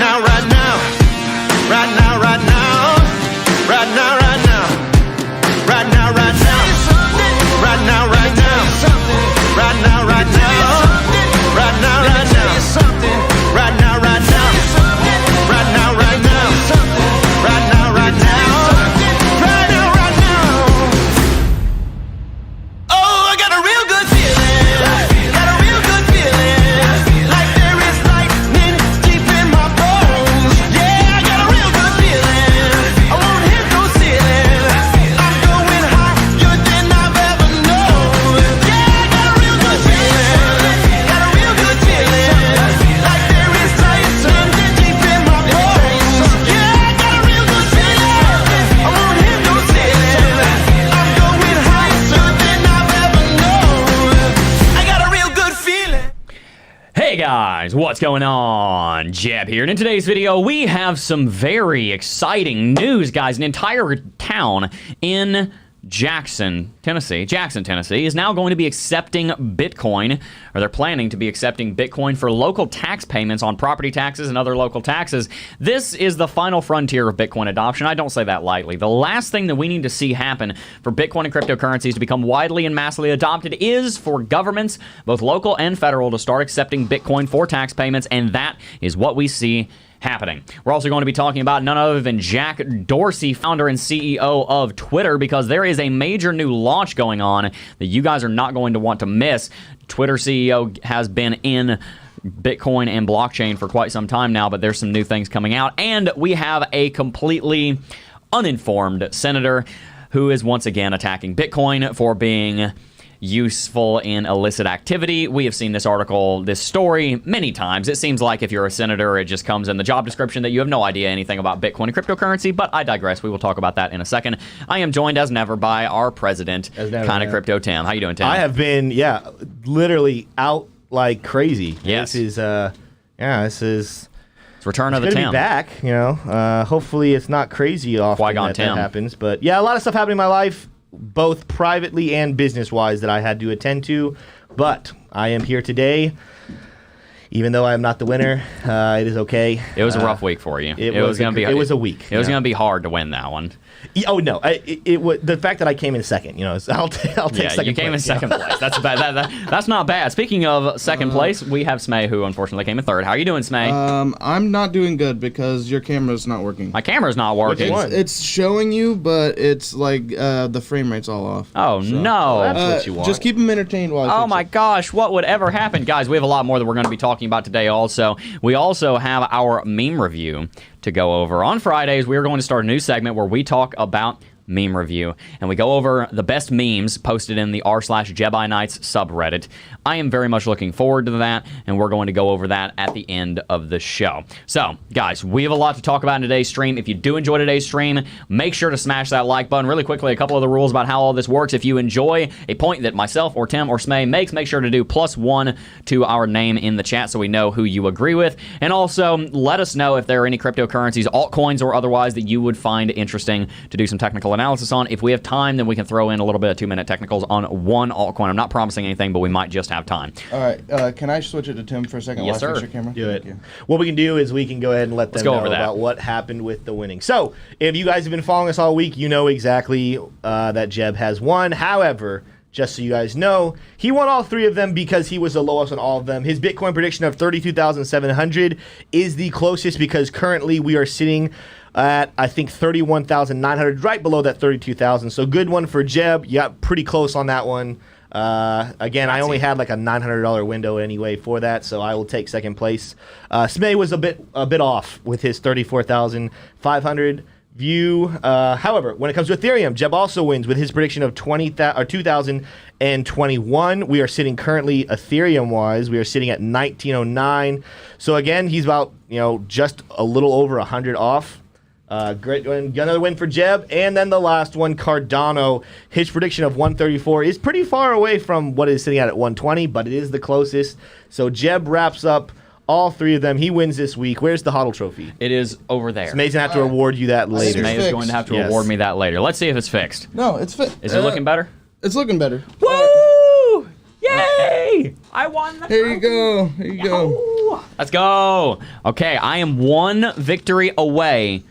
now, right now. Right now, right now. Right now, right now. Right now, right now. Right now, right now. Right now, right now. Right now, right now. Right now, right now. Right now, right now. Right now, right now. Right now, right now. Oh, I got a real good feeling. Got a real good feeling. Like there is lightning deep in my bones. Yeah, I got a real good feeling. I won't hit no ceiling. I'm going higher than I've ever known. Yeah, I got a real good feeling. Got a real good feeling. Like there is lightning deep in my bones. Yeah, I got a real good feeling. I won't hit no ceiling. I'm going higher than I've ever known. I got a real good feeling. Hey guys, what's going on? Jeb here, and in today's video we have some very exciting news, guys. An entire town in Jackson, Tennessee is now going to be accepting Bitcoin, or they're planning to be accepting Bitcoin for local tax payments on property taxes and other local taxes. This is the final frontier of Bitcoin adoption. I don't say that lightly. The last thing that we need to see happen for Bitcoin and cryptocurrencies to become widely and massively adopted is for governments, both local and federal, to start accepting Bitcoin for tax payments, and that is what we see happening. We're also going to be talking about none other than Jack Dorsey, founder and CEO of Twitter, because there is a major new launch going on that you guys are not going to want to miss. Twitter CEO has been in Bitcoin and blockchain for quite some time now, but there's some new things coming out, and we have a completely uninformed senator who is once again attacking Bitcoin for being useful in illicit activity. We have seen this article, this story, many times. It seems like if you're a senator, it just comes in the job description that you have no idea anything about Bitcoin and cryptocurrency, but I digress. We will talk about that in a second. I am joined as never by our president, Kinda Crypto Tim. How you doing, Tim? I have been, literally out like crazy. Yes. This is It's return of the Tim. Tim. Be back, hopefully it's not crazy often Qui-Gon that Tim. happens, but yeah, a lot of stuff happening in my life, both privately and business-wise, that I had to attend to, but I am here today. Even though I am not the winner, it is okay. It was a rough week for you. It was a week. It was going to be hard to win that one. Oh no! It was the fact that I came in second. I'll take second. Yeah, you came in second place. That's bad. That's not bad. Speaking of second place, we have Smay, who unfortunately came in third. How are you doing, Smay? I'm not doing good because your camera's not working. My camera's not working. It's showing you, but it's like the frame rate's all off. Oh no! That's what you want. Just keep them entertained while. Oh my gosh! What would ever happen, guys? We have a lot more that we're going to be talking about today. Also, we also have our meme review to go over. On Fridays, we are going to start a new segment where we talk about meme review, and we go over the best memes posted in the r/Jedi Knights subreddit. I am very much looking forward to that, and we're going to go over that at the end of the show. So, guys, we have a lot to talk about in today's stream. If you do enjoy today's stream, make sure to smash that like button. Really quickly, a couple of the rules about how all this works. If you enjoy a point that myself or Tim or Smay makes, make sure to do +1 to our name in the chat so we know who you agree with. And also, let us know if there are any cryptocurrencies, altcoins or otherwise, that you would find interesting to do some technical analysis on. If we have time, then we can throw in a little bit of 2-minute technicals on one altcoin. I'm not promising anything, but we might just have time. All right, can I switch it to Tim for a second? Yes, sir. Fix your camera? Do it. What we can do is we can go ahead and let them know about what happened with the winning. So, if you guys have been following us all week, you know exactly that Jeb has won. However, just so you guys know, he won all 3 of them because he was the lowest on all of them. His Bitcoin prediction of 32,700 is the closest because currently we are sitting at, I think, 31,900, right below that 32,000. So good one for Jeb. You got pretty close on that one. Again, I only had like a $900 window anyway for that, so I will take second place. Smay was a bit off with his 34,500 view. However, when it comes to Ethereum, Jeb also wins with his prediction of 20,021. We are sitting currently Ethereum-wise, we are sitting at 1909. So again, he's about just a little over 100 off. Great win. Another win for Jeb. And then the last one, Cardano. His prediction of 134 is pretty far away from what it is sitting at 120, but it is the closest. So Jeb wraps up all 3 of them. He wins this week. Where's the HODL trophy? It is over there. Smay's going to have to reward you that later. Smay is going to have to reward me that later. Let's see if it's fixed. No, it's fixed. Is it looking better? It's looking better. Woo! Yay! Yay! I won the Here you go. Here you go. Ooh, let's go. Okay, I am 1 victory away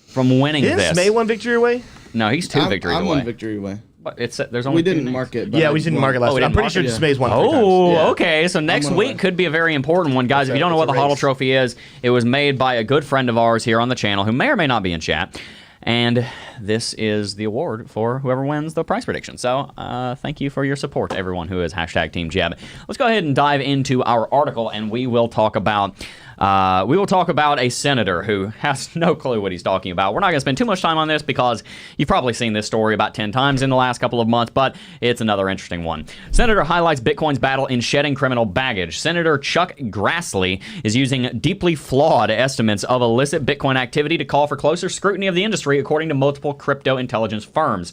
from winning Isn't this. May 1 victory away? No, he's 2 victories I'm away. 1 victory away. But there's only We 2 didn't names. mark it. But Yeah, we didn't mark it last we week. I'm didn't pretty mark sure it? May's won 3 times. Oh, Yeah. okay. So next gonna week win. could be a very important one, guys. If you don't know what the it's a Huddle race. Trophy is, it was made by a good friend of ours here on the channel who may or may not be in chat. And this is the award for whoever wins the prize prediction. So thank you for your support, everyone who is hashtag Team Jeb. Let's go ahead and dive into our article, and we will talk about a senator who has no clue what he's talking about. We're not going to spend too much time on this because you've probably seen this story about 10 times in the last couple of months, but it's another interesting one. Senator highlights Bitcoin's battle in shedding criminal baggage. Senator Chuck Grassley is using deeply flawed estimates of illicit Bitcoin activity to call for closer scrutiny of the industry, according to multiple crypto intelligence firms.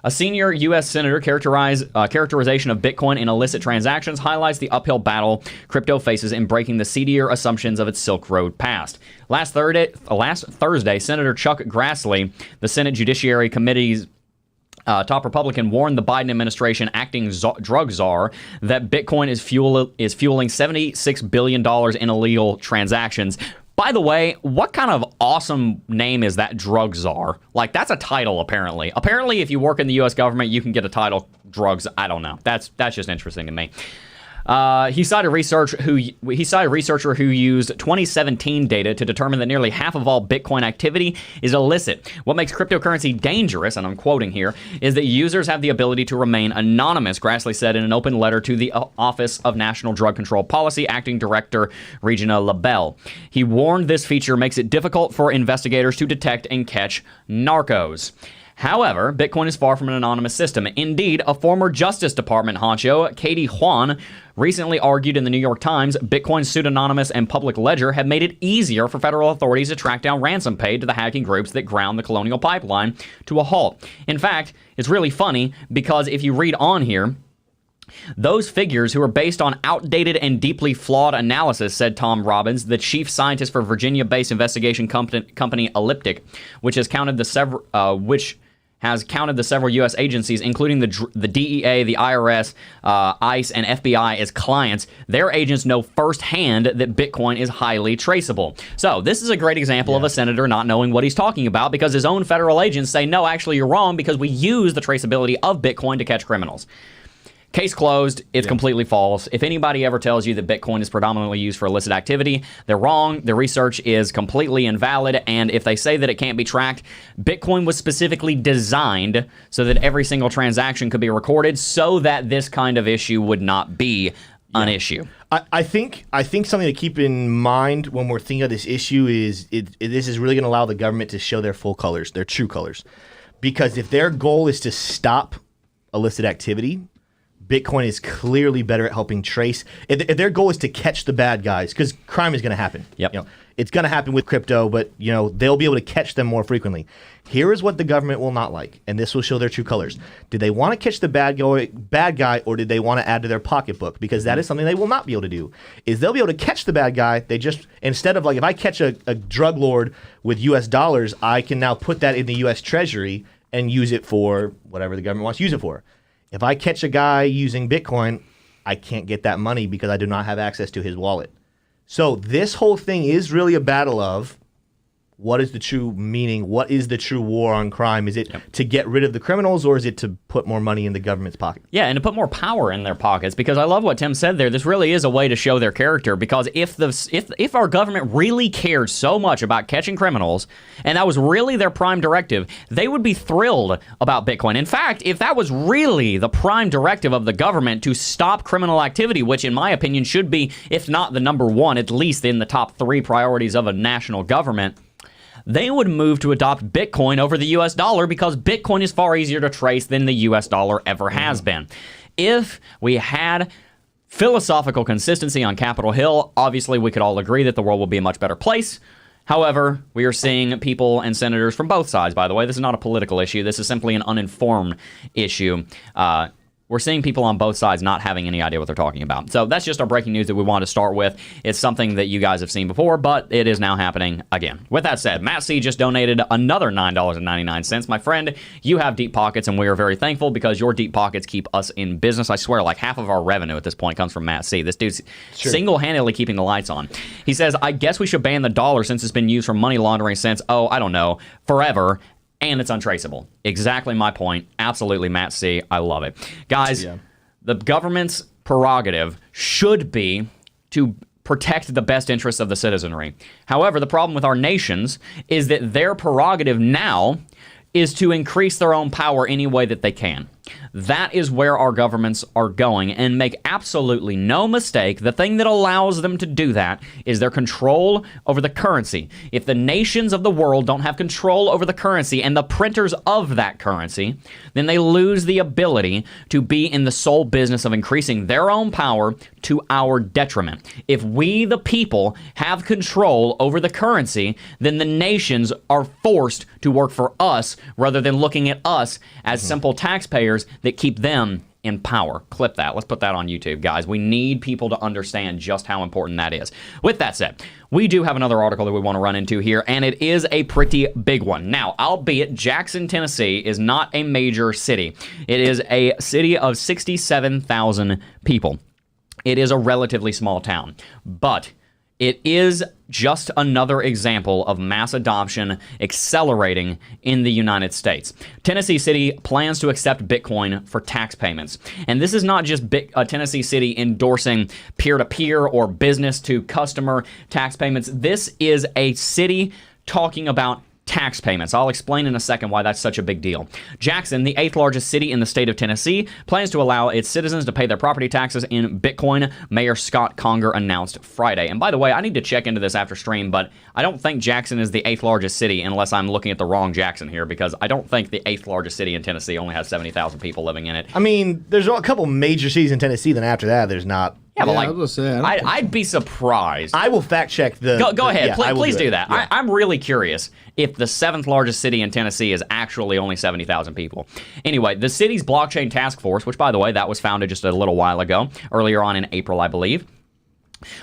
A senior U.S. senator characterization of Bitcoin in illicit transactions highlights the uphill battle crypto faces in breaking the seedier assumptions of its Silk Road past. Last Thursday, Senator Chuck Grassley, the Senate Judiciary Committee's top Republican, warned the Biden administration acting drug czar that Bitcoin is fueling $76 billion in illegal transactions. By the way, what kind of awesome name is that, drug czar? Like, that's a title, apparently. Apparently, if you work in the U.S. government, you can get a title, drugs. I don't know. That's just interesting to me. He cited a researcher who used 2017 data to determine that nearly half of all Bitcoin activity is illicit. What makes cryptocurrency dangerous, and I'm quoting here, is that users have the ability to remain anonymous, Grassley said in an open letter to the Office of National Drug Control Policy Acting Director Regina LaBelle. He warned this feature makes it difficult for investigators to detect and catch narcos. However, Bitcoin is far from an anonymous system. Indeed, a former Justice Department honcho, Katie Huan, recently argued in the New York Times Bitcoin's pseudonymous and public ledger have made it easier for federal authorities to track down ransom paid to the hacking groups that ground the Colonial Pipeline to a halt. In fact, it's really funny because if you read on here, those figures, who are based on outdated and deeply flawed analysis, said Tom Robbins, the chief scientist for Virginia-based investigation company Elliptic, which has counted the several U.S. agencies, including the DEA, the IRS, ICE, and FBI as clients. Their agents know firsthand that Bitcoin is highly traceable. So this is a great example of a senator not knowing what he's talking about because his own federal agents say, no, actually, you're wrong because we use the traceability of Bitcoin to catch criminals. Case closed. It's completely false. If anybody ever tells you that Bitcoin is predominantly used for illicit activity, they're wrong. The research is completely invalid. And if they say that it can't be tracked, Bitcoin was specifically designed so that every single transaction could be recorded so that this kind of issue would not be an issue. I think something to keep in mind when we're thinking of this issue is this is really going to allow the government to show their full colors, their true colors. Because if their goal is to stop illicit activity, Bitcoin is clearly better at helping trace. If their goal is to catch the bad guys, because crime is going to happen. Yep. It's going to happen with crypto, but they'll be able to catch them more frequently. Here is what the government will not like, and this will show their true colors. Did they want to catch the bad guy, or did they want to add to their pocketbook? Because that is something they will not be able to do. Is they'll be able to catch the bad guy. They just, instead of, like, if I catch a drug lord with U.S. dollars, I can now put that in the U.S. Treasury and use it for whatever the government wants to use it for. If I catch a guy using Bitcoin, I can't get that money because I do not have access to his wallet. So this whole thing is really a battle of what is the true meaning? What is the true war on crime? Is it to get rid of the criminals, or is it to put more money in the government's pocket? Yeah, and to put more power in their pockets, because I love what Tim said there. This really is a way to show their character, because if our government really cared so much about catching criminals, and that was really their prime directive, they would be thrilled about Bitcoin. In fact, if that was really the prime directive of the government to stop criminal activity, which in my opinion should be, if not the number one, at least in the top 3 priorities of a national government, they would move to adopt Bitcoin over the U.S. dollar, because Bitcoin is far easier to trace than the U.S. dollar ever has been. If we had philosophical consistency on Capitol Hill, obviously we could all agree that the world will be a much better place. However, we are seeing people and senators from both sides, by the way. This is not a political issue. This is simply an uninformed issue. we're seeing people on both sides not having any idea what they're talking about. So that's just our breaking news that we wanted to start with. It's something that you guys have seen before, but it is now happening again. With that said, Matt C. just donated another $9.99. My friend, you have deep pockets, and we are very thankful because your deep pockets keep us in business. I swear, like half of our revenue at this point comes from Matt C. This dude's single-handedly keeping the lights on. He says, I guess we should ban the dollar since it's been used for money laundering since, I don't know, forever. And it's untraceable. Exactly my point. Absolutely, Matt C. I love it. Guys, the government's prerogative should be to protect the best interests of the citizenry. However, the problem with our nations is that their prerogative now is to increase their own power any way that they can. That is where our governments are going, and make absolutely no mistake, the thing that allows them to do that is their control over the currency. If the nations of the world don't have control over the currency and the printers of that currency, then they lose the ability to be in the sole business of increasing their own power to our detriment. If we, the people, have control over the currency, then the nations are forced to work for us rather than looking at us as simple taxpayers that keep them in power. Clip that. Let's put that on YouTube, guys. We need people to understand just how important that is. With that said, we do have another article that we want to run into here, and it is a pretty big one. Now, albeit Jackson, Tennessee is not a major city. It is a city of 67,000 people. It is a relatively small town, but it is just another example of mass adoption accelerating in the United States. Tennessee City plans to accept Bitcoin for tax payments. And this is not just Tennessee City endorsing peer-to-peer or business-to-customer tax payments. This is a city talking about tax payments. I'll explain in a second why that's such a big deal. Jackson, the 8th largest city in the state of Tennessee, plans to allow its citizens to pay their property taxes in Bitcoin, Mayor Scott Conger announced Friday. And by the way, I need to check into this after stream, but I don't think Jackson is the 8th largest city unless I'm looking at the wrong Jackson here, because I don't think the 8th largest city in Tennessee only has 70,000 people living in it. I mean, there's a couple major cities in Tennessee, then after that, there's not. Yeah, but like, I was gonna say, I'd be surprised. I will fact check the. Go ahead, yeah, please do that. Yeah. I'm really curious if the 7th largest city in Tennessee is actually only 70,000 people. Anyway, the city's blockchain task force, which by the way, that was founded just a little while ago, earlier on in April, I believe,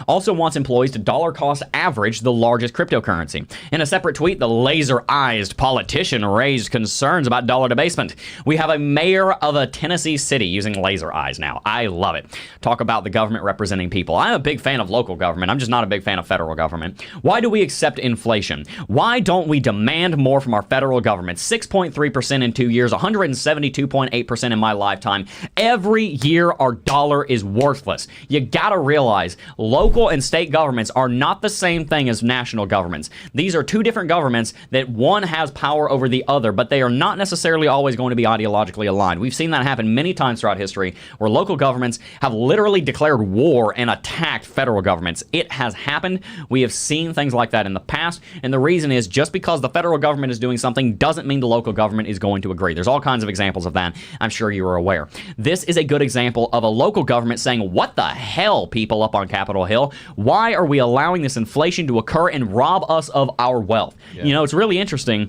also wants employees to dollar cost average the largest cryptocurrency. In a separate tweet, the laser-eyed politician raised concerns about dollar debasement. We have a mayor of a Tennessee city using laser eyes now. I love it. Talk about the government representing people. I'm a big fan of local government. I'm just not a big fan of federal government. Why do we accept inflation? Why don't we demand more from our federal government? 6.3% in 2 years, 172.8% in my lifetime. Every year, our dollar is worthless. You gotta realize, local and state governments are not the same thing as national governments. These are two different governments that one has power over the other, but they are not necessarily always going to be ideologically aligned. We've seen that happen many times throughout history, where local governments have literally declared war and attacked federal governments. It has happened. We have seen things like that in the past, and the reason is just because the federal government is doing something doesn't mean the local government is going to agree. There's all kinds of examples of that. I'm sure you are aware. This is a good example of a local government saying, what the hell, people up on Capitol Hill? Why are we allowing this inflation to occur and rob us of our wealth? Yeah. You know, it's really interesting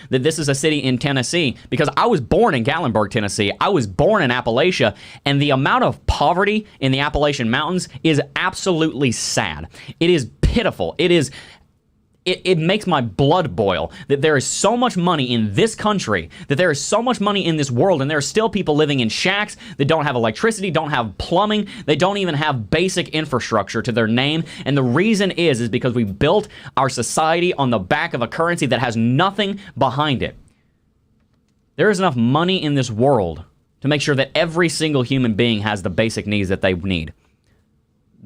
that this is a city in Tennessee, because I was born in Gatlinburg, Tennessee. I was born in Appalachia, and the amount of poverty in the Appalachian Mountains is absolutely sad. It is pitiful. It makes my blood boil that there is so much money in this country, that there is so much money in this world, and there are still people living in shacks that don't have electricity, don't have plumbing, they don't even have basic infrastructure to their name. And the reason is because we built our society on the back of a currency that has nothing behind it. There is enough money in this world to make sure that every single human being has the basic needs that they need,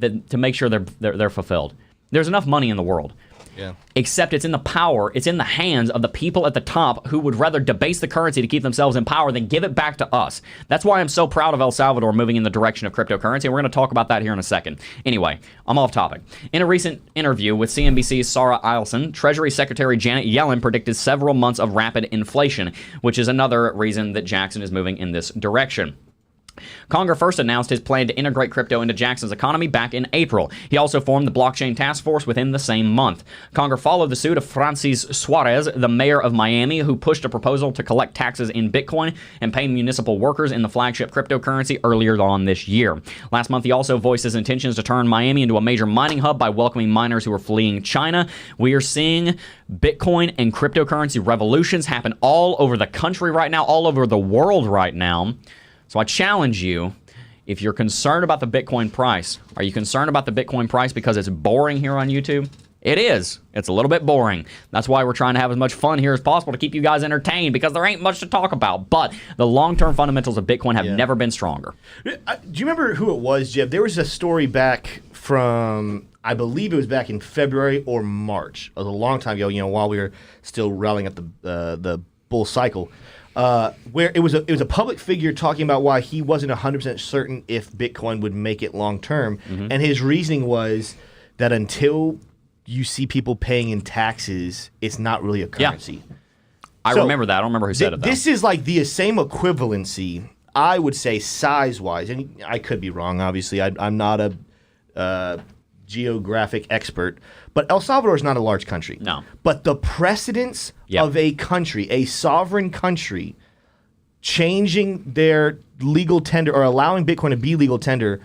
to make sure they're fulfilled. There's enough money in the world. Yeah. Except it's in the hands of the people at the top who would rather debase the currency to keep themselves in power than give it back to us. That's why I'm so proud of El Salvador moving in the direction of cryptocurrency, and we're going to talk about that here in a second. Anyway, I'm off topic. In a recent interview with CNBC's Sarah Eielson, Treasury Secretary Janet Yellen predicted several months of rapid inflation, which is another reason that Jackson is moving in this direction. Conger first announced his plan to integrate crypto into Jackson's economy back in April. He also formed the blockchain task force within the same month. Conger followed the suit of Francis Suarez, the mayor of Miami, who pushed a proposal to collect taxes in Bitcoin and pay municipal workers in the flagship cryptocurrency earlier on this year. Last month, he also voiced his intentions to turn Miami into a major mining hub by welcoming miners who are fleeing China. We are seeing Bitcoin and cryptocurrency revolutions happen all over the country right now, all over the world right now. So I challenge you, if you're concerned about the Bitcoin price, are you concerned about the Bitcoin price because it's boring here on YouTube? It is. It's a little bit boring. That's why we're trying to have as much fun here as possible to keep you guys entertained, because there ain't much to talk about. But the long-term fundamentals of Bitcoin have never been stronger. Do you remember who it was, Jeb? There was a story back from, I believe it was back in February or March. It was a long time ago, while we were still rallying up the bull cycle. Where it was a public figure talking about why he wasn't 100% certain if Bitcoin would make it long term, and his reasoning was that until you see people paying in taxes, it's not really a currency. Yeah. I remember that. I don't remember who said it, though. This is like the same equivalency, I would say, size-wise, and I could be wrong, obviously. I'm not a geographic expert, but El Salvador is not a large country. No. But the precedence of a country, a sovereign country, changing their legal tender or allowing Bitcoin to be legal tender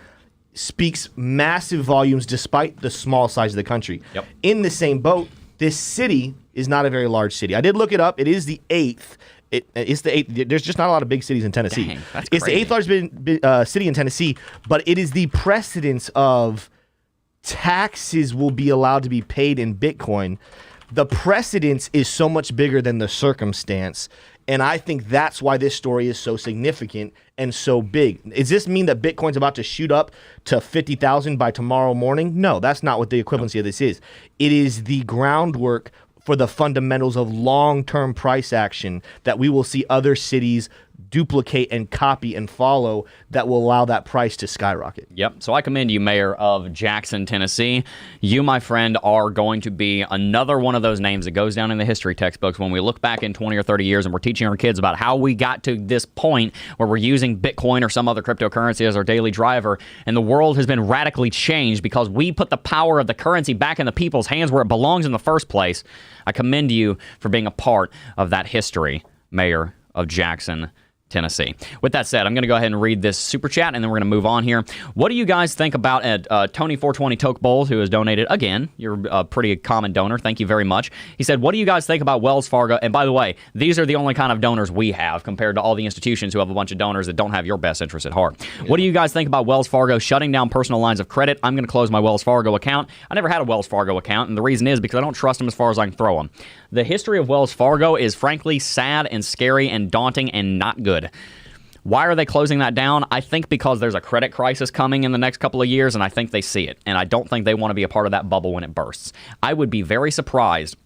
speaks massive volumes despite the small size of the country. Yep. In the same boat, this city is not a very large city. I did look it up. It is the 8th. It's the 8th. There's just not a lot of big cities in Tennessee. Dang, that's it's crazy. the 8th largest city in Tennessee, but it is the precedence of taxes will be allowed to be paid in Bitcoin. The precedence is so much bigger than the circumstance. And I think that's why this story is so significant and so big. Does this mean that Bitcoin's about to shoot up to 50,000 by tomorrow morning? No, that's not what the equivalency of this is. It is the groundwork for the fundamentals of long-term price action that we will see other cities duplicate and copy and follow that will allow that price to skyrocket. Yep. So I commend you, Mayor of Jackson, Tennessee. You, my friend, are going to be another one of those names that goes down in the history textbooks when we look back in 20 or 30 years and we're teaching our kids about how we got to this point where we're using Bitcoin or some other cryptocurrency as our daily driver, and the world has been radically changed because we put the power of the currency back in the people's hands where it belongs in the first place. I commend you for being a part of that history, Mayor of Jackson, Tennessee. With that said, I'm going to go ahead and read this super chat, and then we're going to move on here. What do you guys think about Tony420 Toke Bowles, who has donated again? You're a pretty common donor. Thank you very much. He said, what do you guys think about Wells Fargo? And by the way, these are the only kind of donors we have compared to all the institutions who have a bunch of donors that don't have your best interest at heart. Yeah. What do you guys think about Wells Fargo shutting down personal lines of credit? I'm going to close my Wells Fargo account. I never had a Wells Fargo account, and the reason is because I don't trust them as far as I can throw them. The history of Wells Fargo is frankly sad and scary and daunting and not good. Why are they closing that down? I think because there's a credit crisis coming in the next couple of years, and I think they see it. And I don't think they want to be a part of that bubble when it bursts. I would be very surprised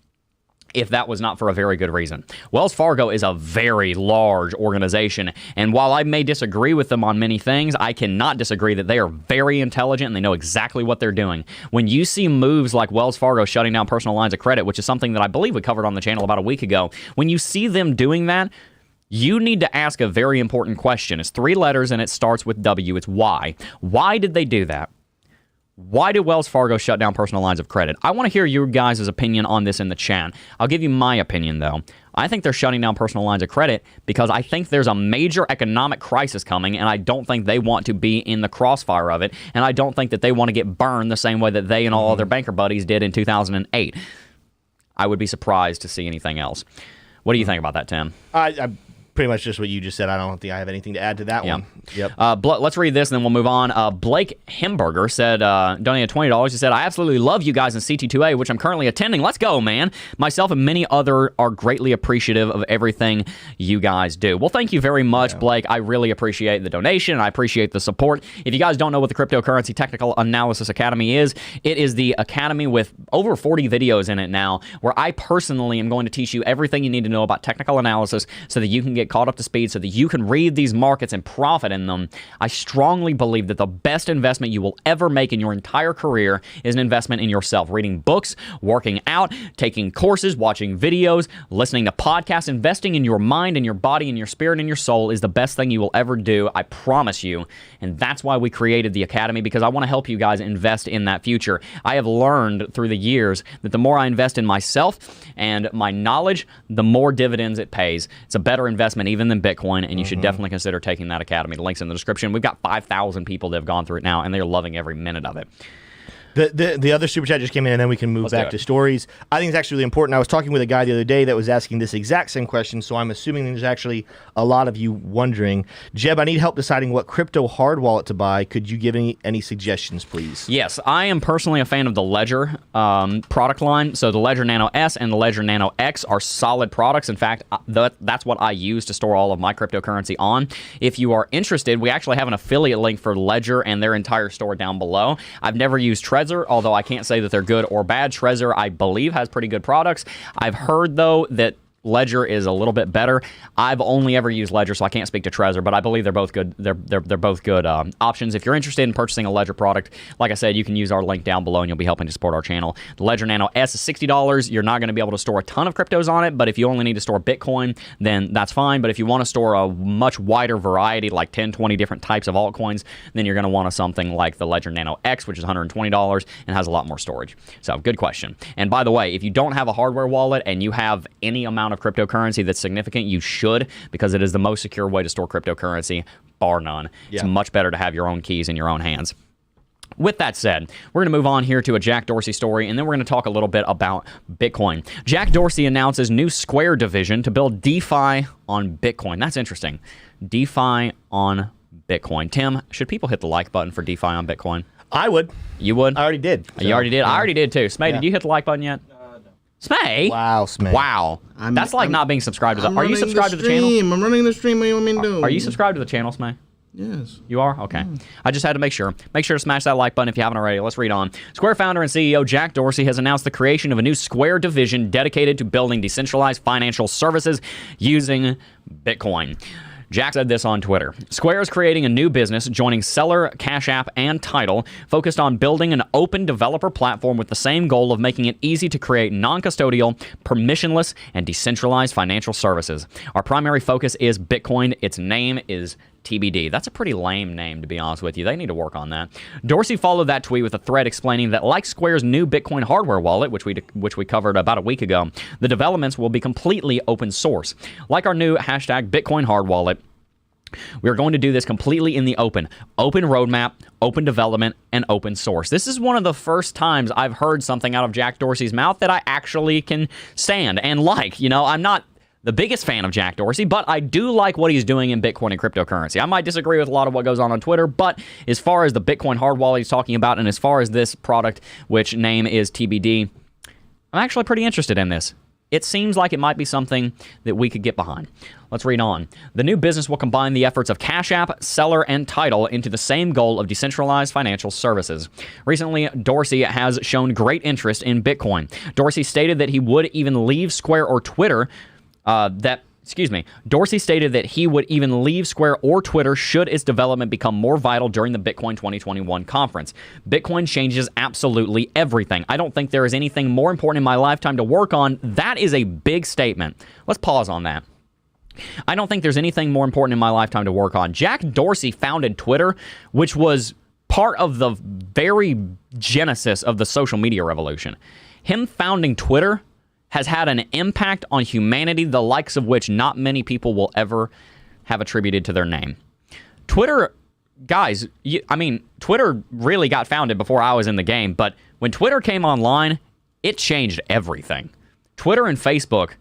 if that was not for a very good reason. Wells Fargo is a very large organization, and while I may disagree with them on many things, I cannot disagree that they are very intelligent and they know exactly what they're doing. When you see moves like Wells Fargo shutting down personal lines of credit, which is something that I believe we covered on the channel about a week ago, when you see them doing that, you need to ask a very important question. It's 3 letters and it starts with W. It's why. Why did they do that? Why did Wells Fargo shut down personal lines of credit? I want to hear your guys' opinion on this in the chat. I'll give you my opinion, though. I think they're shutting down personal lines of credit because I think there's a major economic crisis coming, and I don't think they want to be in the crossfire of it, and I don't think that they want to get burned the same way that they and all other banker buddies did in 2008. I would be surprised to see anything else. What do you think about that, Tim? I pretty much just what you just said. I don't think I have anything to add to that one. Yep. Let's read this and then we'll move on. Blake Hemberger said, donated $20. He said, I absolutely love you guys in CT2A, which I'm currently attending. Let's go, man. Myself and many other are greatly appreciative of everything you guys do. Well, thank you very much, Blake. I really appreciate the donation and I appreciate the support. If you guys don't know what the Cryptocurrency Technical Analysis Academy is, it is the academy with over 40 videos in it now, where I personally am going to teach you everything you need to know about technical analysis so that you can get get caught up to speed so that you can read these markets and profit in them, I strongly believe that the best investment you will ever make in your entire career is an investment in yourself. Reading books, working out, taking courses, watching videos, listening to podcasts, investing in your mind and your body and your spirit and your soul is the best thing you will ever do. I promise you. And that's why we created the Academy, because I want to help you guys invest in that future. I have learned through the years that the more I invest in myself and my knowledge, the more dividends it pays. It's a better investment even than Bitcoin, and you should definitely consider taking that Academy. The link's in the description. We've got 5,000 people that have gone through it now, and they're loving every minute of it. The other super chat just came in, and then we can move back to stories. I think it's actually really important. I was talking with a guy the other day that was asking this exact same question, so I'm assuming there's actually a lot of you wondering. Jeb, I need help deciding what crypto hard wallet to buy. Could you give any suggestions, please? Yes, I am personally a fan of the Ledger product line. So the Ledger Nano S and the Ledger Nano X are solid products. In fact, that's what I use to store all of my cryptocurrency on. If you are interested, we actually have an affiliate link for Ledger and their entire store down below. I've never used Trezor, although I can't say that they're good or bad. Trezor, I believe, has pretty good products. I've heard, though, that Ledger is a little bit better. I've only ever used Ledger, so I can't speak to Trezor, but I believe they're both good. They're both good options. If you're interested in purchasing a Ledger product, like I said, you can use our link down below, and you'll be helping to support our channel. The Ledger Nano S is $60. You're not going to be able to store a ton of cryptos on it, but if you only need to store Bitcoin, then that's fine. But if you want to store a much wider variety, like 10, 20 different types of altcoins, then you're going to want something like the Ledger Nano X, which is $120 and has a lot more storage. So, good question. And by the way, if you don't have a hardware wallet and you have any amount of cryptocurrency that's significant, you should, because it is the most secure way to store cryptocurrency, bar none. Yeah. It's much better to have your own keys in your own hands. With that said, we're going to move on here to a Jack Dorsey story, and then we're going to talk a little bit about Bitcoin. Jack Dorsey announces new Square division to build DeFi on Bitcoin. That's interesting. DeFi on Bitcoin. Tim, should people hit the like button for DeFi on Bitcoin? I would. You would? I already did. So, you already did? Yeah. I already did, too. Smay, did you hit the like button yet? Smay? Wow, Smay. Wow. That's like not being subscribed to the... Are you subscribed to the channel? I'm running the stream. What do you want me to do? Are you subscribed to the channel, Smay? Yes. You are? Okay. I just had to make sure. Make sure to smash that like button if you haven't already. Let's read on. Square founder and CEO Jack Dorsey has announced the creation of a new Square division dedicated to building decentralized financial services using Bitcoin. Jack said this on Twitter. Square is creating a new business, joining Seller, Cash App, and Tidal, focused on building an open developer platform with the same goal of making it easy to create non-custodial, permissionless, and decentralized financial services. Our primary focus is Bitcoin. Its name is TBD. That's a pretty lame name, to be honest with you. They need to work on that. Dorsey followed that tweet with a thread explaining that, like Square's new Bitcoin hardware wallet, which we covered about a week ago, the developments will be completely open source. Like our new hashtag Bitcoin hard wallet, we are going to do this completely in the open. Open roadmap, open development, and open source. This is one of the first times I've heard something out of Jack Dorsey's mouth that I actually can stand and like. You know, I'm not the biggest fan of Jack Dorsey, but I do like what he's doing in Bitcoin and cryptocurrency. I might disagree with a lot of what goes on Twitter, but as far as the Bitcoin hard wallet he's talking about, and as far as this product, which name is TBD, I'm actually pretty interested in this. It seems like it might be something that we could get behind. Let's read on. The new business will combine the efforts of Cash App, Seller, and Tidal into the same goal of decentralized financial services. Recently, Dorsey has shown great interest in Bitcoin. Dorsey stated that he would even leave Square or Twitter Dorsey stated that he would even leave Square or Twitter should its development become more vital during the Bitcoin 2021 conference. Bitcoin changes absolutely everything. I don't think there is anything more important in my lifetime to work on. That is a big statement. Let's pause on that. I don't think there's anything more important in my lifetime to work on. Jack Dorsey founded Twitter, which was part of the very genesis of the social media revolution. Him founding Twitter has had an impact on humanity, the likes of which not many people will ever have attributed to their name. Twitter, guys, Twitter really got founded before I was in the game, but when Twitter came online, it changed everything. Twitter and Facebook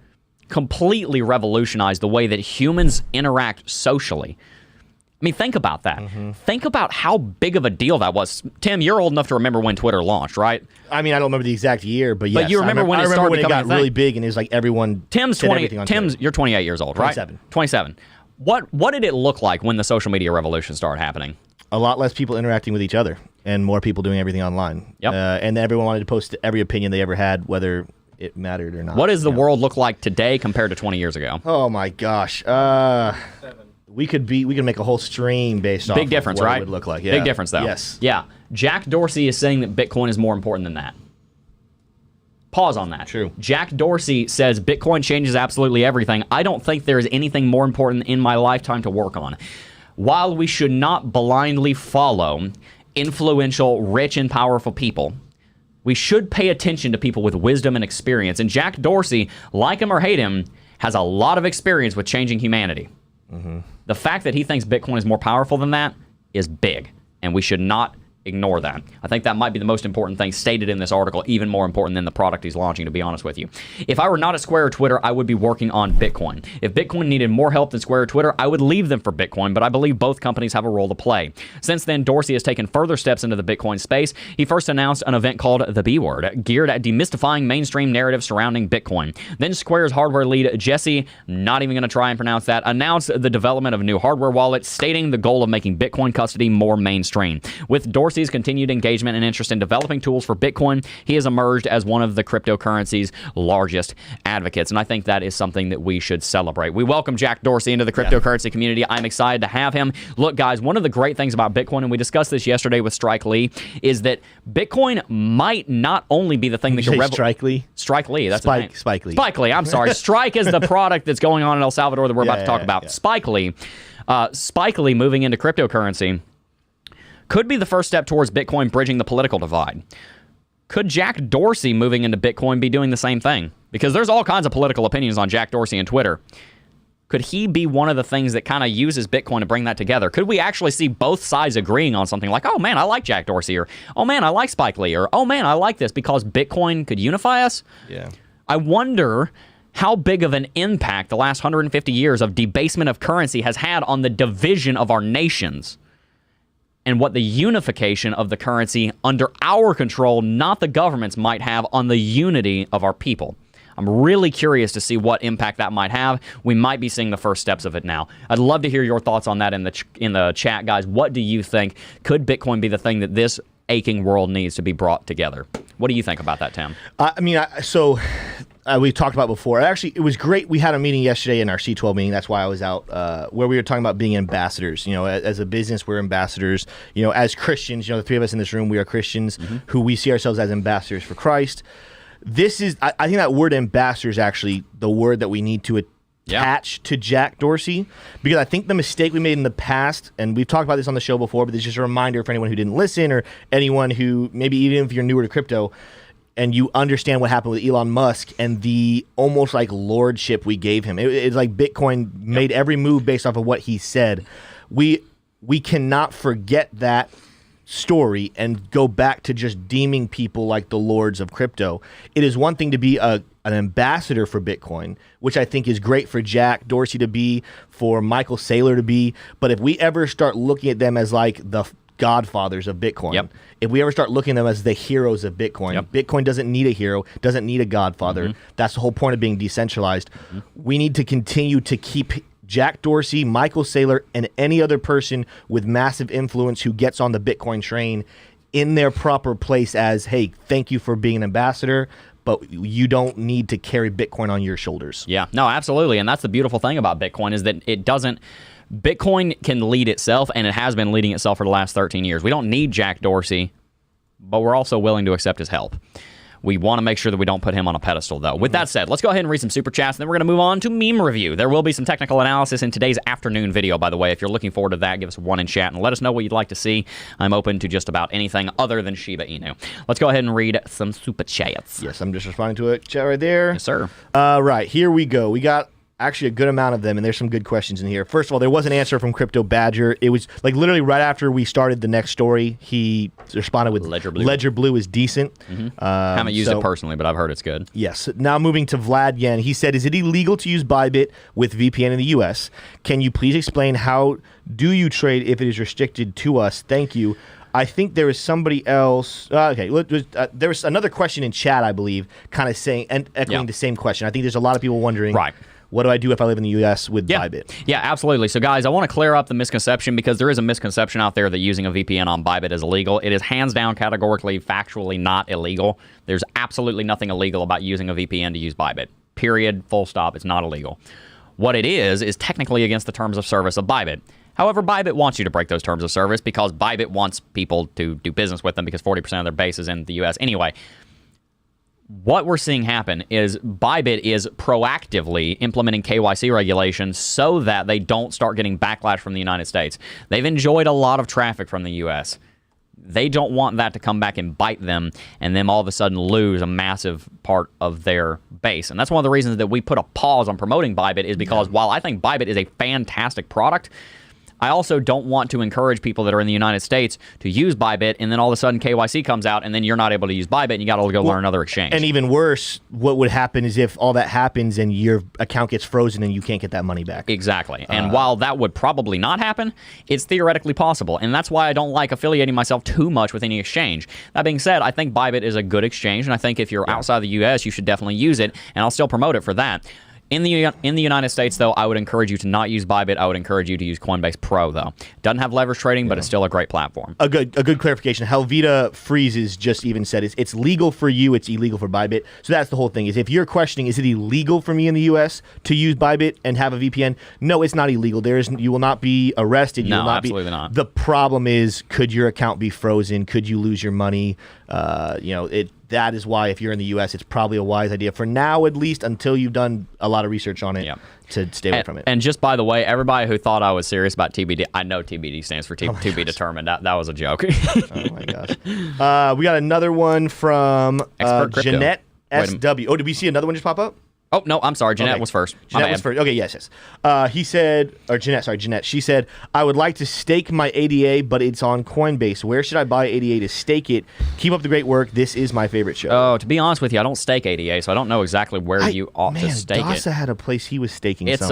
completely revolutionized the way that humans interact socially. I mean, think about that. Mm-hmm. Think about how big of a deal that was. Tim, you're old enough to remember when Twitter launched, right? I mean, I don't remember the exact year, but yes. But you remember when it started becoming got really big, and it was like everyone. Tim's 20. You're 28 years old, right? 27. What did it look like when the social media revolution started happening? A lot less people interacting with each other, and more people doing everything online. Yep. And everyone wanted to post every opinion they ever had, whether it mattered or not. What does the world look like today compared to 20 years ago? Oh my gosh. We could make a whole stream based off Big difference, of what right? it would look like. Yeah. Big difference, though. Yes. Yeah. Jack Dorsey is saying that Bitcoin is more important than that. Pause on that. True. Jack Dorsey says Bitcoin changes absolutely everything. I don't think there is anything more important in my lifetime to work on. While we should not blindly follow influential, rich, and powerful people, we should pay attention to people with wisdom and experience. And Jack Dorsey, like him or hate him, has a lot of experience with changing humanity. The fact that he thinks Bitcoin is more powerful than that is big, and we should not ignore that. I think that might be the most important thing stated in this article, even more important than the product he's launching, to be honest with you. If I were not at Square or Twitter, I would be working on Bitcoin. If Bitcoin needed more help than Square or Twitter, I would leave them for Bitcoin, but I believe both companies have a role to play. Since then, Dorsey has taken further steps into the Bitcoin space. He first announced an event called The B Word, geared at demystifying mainstream narratives surrounding Bitcoin. Then Square's hardware lead, Jesse, not even going to try and pronounce that, announced the development of a new hardware wallet, stating the goal of making Bitcoin custody more mainstream. With Dorsey's continued engagement and interest in developing tools for Bitcoin, he has emerged as one of the cryptocurrency's largest advocates, and I think that is something that we should celebrate. We welcome Jack Dorsey into the cryptocurrency community. I'm excited to have him. Look, guys, one of the great things about Bitcoin, and we discussed this yesterday with Strike Lee, is that Bitcoin might not only be the thing that can Strike Lee? Strike Lee, that's Spike Lee. Spike Lee, I'm sorry. Strike is the product that's going on in El Salvador that we're about to talk about. Yeah. Spike Lee moving into cryptocurrency could be the first step towards Bitcoin bridging the political divide. Could Jack Dorsey moving into Bitcoin be doing the same thing? Because there's all kinds of political opinions on Jack Dorsey and Twitter. Could he be one of the things that kind of uses Bitcoin to bring that together? Could we actually see both sides agreeing on something like, oh man, I like Jack Dorsey, or oh man, I like Spike Lee, or oh man, I like this because Bitcoin could unify us? Yeah. I wonder how big of an impact the last 150 years of debasement of currency has had on the division of our nations, and what the unification of the currency under our control, not the government's, might have on the unity of our people. I'm really curious to see what impact that might have. We might be seeing the first steps of it now. I'd love to hear your thoughts on that in the chat, guys. What do you think? Could Bitcoin be the thing that this aching world needs to be brought together? What do you think about that, Tim? We talked about before. Actually, it was great. We had a meeting yesterday in our C12 meeting. That's why I was out, where we were talking about being ambassadors. You know, as a business, we're ambassadors. You know, as Christians, you know, the three of us in this room, we are Christians who we see ourselves as ambassadors for Christ. This is, I think that word ambassador is actually the word that we need to attach to Jack Dorsey, because I think the mistake we made in the past, and we've talked about this on the show before, but it's just a reminder for anyone who didn't listen, or anyone who maybe even if you're newer to crypto, and you understand what happened with Elon Musk and the almost like lordship we gave him. It's like Bitcoin made every move based off of what he said. We cannot forget that story and go back to just deeming people like the lords of crypto. It is one thing to be an ambassador for Bitcoin, which I think is great for Jack Dorsey to be, for Michael Saylor to be. But if we ever start looking at them as like the godfathers of Bitcoin, if we ever start looking at them as the heroes of Bitcoin, Bitcoin doesn't need a hero, doesn't need a godfather. That's the whole point of being decentralized. We need to continue to keep Jack Dorsey, Michael Saylor, and any other person with massive influence who gets on the Bitcoin train in their proper place as, hey, thank you for being an ambassador, but you don't need to carry Bitcoin on your shoulders. Yeah, no, absolutely. And that's the beautiful thing about Bitcoin, is that it doesn't... Bitcoin can lead itself, and it has been leading itself for the last 13 years. We don't need Jack Dorsey, but we're also willing to accept his help. We want to make sure that we don't put him on a pedestal, though. With that said, let's go ahead and read some super chats, and then we're going to move on to meme review. There will be some technical analysis in today's afternoon video, by the way. If you're looking forward to that, give us a 1 in chat and let us know what you'd like to see. I'm open to just about anything other than Shiba Inu. Let's go ahead and read some super chats. Yes, I'm just responding to a chat right there. Yes, sir. Right, here we go. We got actually a good amount of them, and there's some good questions in here. First of all, there was an answer from Crypto Badger. It was like literally right after we started the next story, he responded with Ledger Blue. Ledger Blue is decent. Haven't used it personally, but I've heard it's good. Yes. Now moving to Vlad Yen. He said, is it illegal to use Bybit with VPN in the U.S.? Can you please explain how do you trade if it is restricted to us? Thank you. I think there is somebody else. There was another question in chat, I believe, kind of saying and echoing the same question. I think there's a lot of people wondering, What do I do if I live in the U.S. with Bybit? Yeah, absolutely. So, guys, I want to clear up the misconception because there is a misconception out there that using a VPN on Bybit is illegal. It is hands down, categorically, factually not illegal. There's absolutely nothing illegal about using a VPN to use Bybit. Period. Full stop. It's not illegal. What it is technically against the terms of service of Bybit. However, Bybit wants you to break those terms of service because Bybit wants people to do business with them because 40% of their base is in the U.S. Anyway, what we're seeing happen is Bybit is proactively implementing KYC regulations so that they don't start getting backlash from the United States. They've enjoyed a lot of traffic from the U.S. They don't want that to come back and bite them and then all of a sudden lose a massive part of their base. And that's one of the reasons that we put a pause on promoting Bybit is because while I think Bybit is a fantastic product, I also don't want to encourage people that are in the United States to use Bybit, and then all of a sudden KYC comes out, and then you're not able to use Bybit, and you got to go learn another exchange. And even worse, what would happen is if all that happens and your account gets frozen and you can't get that money back. Exactly. And while that would probably not happen, it's theoretically possible, and that's why I don't like affiliating myself too much with any exchange. That being said, I think Bybit is a good exchange, and I think if you're outside the U.S., you should definitely use it, and I'll still promote it for that. In the United States, though, I would encourage you to not use Bybit. I would encourage you to use Coinbase Pro, though. Doesn't have leverage trading, but it's still a great platform. A good clarification. Helvita Freezes just even said it's legal for you, it's illegal for Bybit. So that's the whole thing. Is if you're questioning, is it illegal for me in the U.S. to use Bybit and have a VPN? No, it's not illegal. You will not be arrested. You will not absolutely not. The problem is, could your account be frozen? Could you lose your money? That is why if you're in the U.S., it's probably a wise idea for now, at least, until you've done a lot of research on it, to stay away from it. And just by the way, everybody who thought I was serious about TBD, I know TBD stands for to be determined. That was a joke. Oh, my gosh. We got another one from Jeanette SW. Oh, did we see another one just pop up? Oh, no, I'm sorry. Jeanette was first. Jeanette was first. Okay, yes. Jeanette, she said, I would like to stake my ADA, but it's on Coinbase. Where should I buy ADA to stake it? Keep up the great work. This is my favorite show. Oh, to be honest with you, I don't stake ADA, so I don't know exactly where you ought to stake Dasa had a place he was staking It's,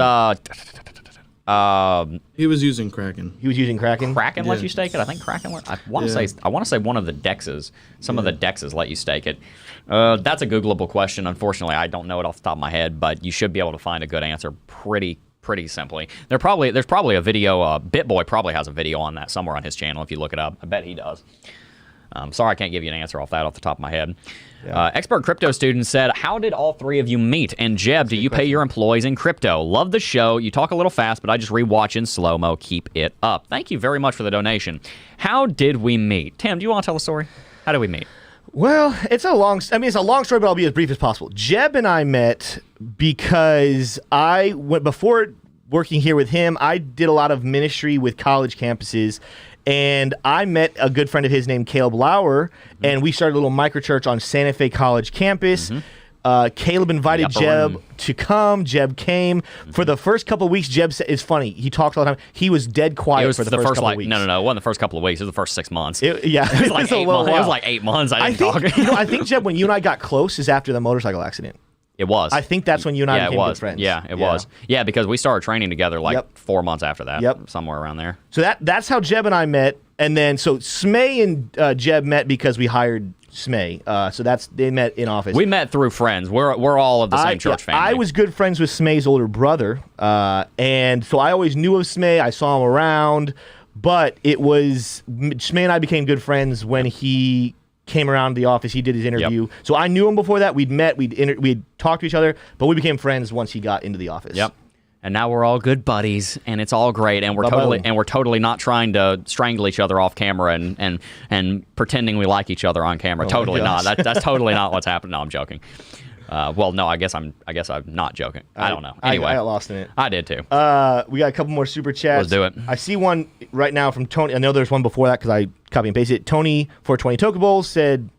he was using Kraken. He was using Kraken? Kraken let you stake it? I think Kraken I want to say one of the DEXs. Some of the DEXs let you stake it. That's a Googleable question. Unfortunately, I don't know it off the top of my head, but you should be able to find a good answer pretty simply. There's probably a video. BitBoy probably has a video on that somewhere on his channel if you look it up. I bet he does. Sorry, I can't give you an answer off the top of my head. Yeah. Expert crypto student said, how did all three of you meet? And Jeb, do you pay your employees in crypto? Love the show. You talk a little fast, but I just rewatch in slow-mo. Keep it up. Thank you very much for the donation. How did we meet? Tim, do you want to tell the story? How did we meet? Well, it's a long story, but I'll be as brief as possible. Jeb and I met because before working here with him, I did a lot of ministry with college campuses. And I met a good friend of his named Caleb Lauer, and we started a little microchurch on Santa Fe College campus. Caleb invited Jeb to come. Jeb came. For the first couple of weeks, Jeb said, it's funny, he talked all the time. He was dead quiet for the first couple of weeks. No, it wasn't the first couple of weeks. It was the first 6 months. It was like 8 months. It was like 8 months. I didn't talk. I think, Jeb, when you and I got close is after the motorcycle accident. It was. I think that's when you and I became good friends. Yeah, it was. Yeah, because we started training together 4 months after that. Somewhere around there. So that's how Jeb and I met. And then, so Smay and Jeb met because we hired Smay. So they met in office. We met through friends. We're all of the same church family. I was good friends with Smay's older brother. And so I always knew of Smay. I saw him around. But Smay and I became good friends when he came around the office. He did his interview. So I knew him before that. We'd met. We'd talked to each other. But we became friends once he got into the office. Yep. And now we're all good buddies, and it's all great, and we're totally not trying to strangle each other off camera and pretending we like each other on camera. Totally not. That's totally not what's happening. No, I'm joking. Well, no, I guess I'm not joking. I don't know. Anyway, I got lost in it. I did too. We got a couple more super chats. Let's do it. I see one right now from Tony. I know there's one before that because I copy and paste it. Tony for 20 Tokables said.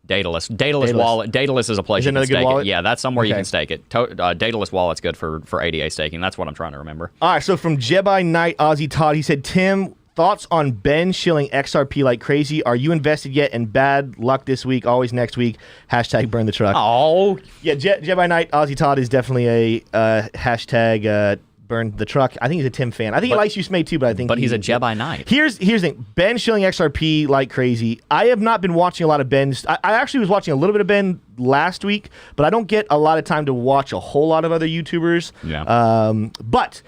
Daedalus wallet. Daedalus is a place you can stake it. Yeah, that's somewhere you can stake it. Daedalus wallet's good for ADA staking. That's what I'm trying to remember. All right, so from Jedi Knight Aussie Todd, he said, Tim, thoughts on Ben shilling XRP like crazy? Are you invested yet? And bad luck this week, always next week. # burn the truck. Oh. Yeah, Jedi Knight Aussie Todd is definitely a hashtag burned the truck. I think he's a Tim fan. I think he likes you, Smay, too, but I think he's a Jedi Knight. Here's the thing. Ben shilling XRP like crazy. I have not been watching a lot of Ben's. I actually was watching a little bit of Ben last week, but I don't get a lot of time to watch a whole lot of other YouTubers. Yeah. But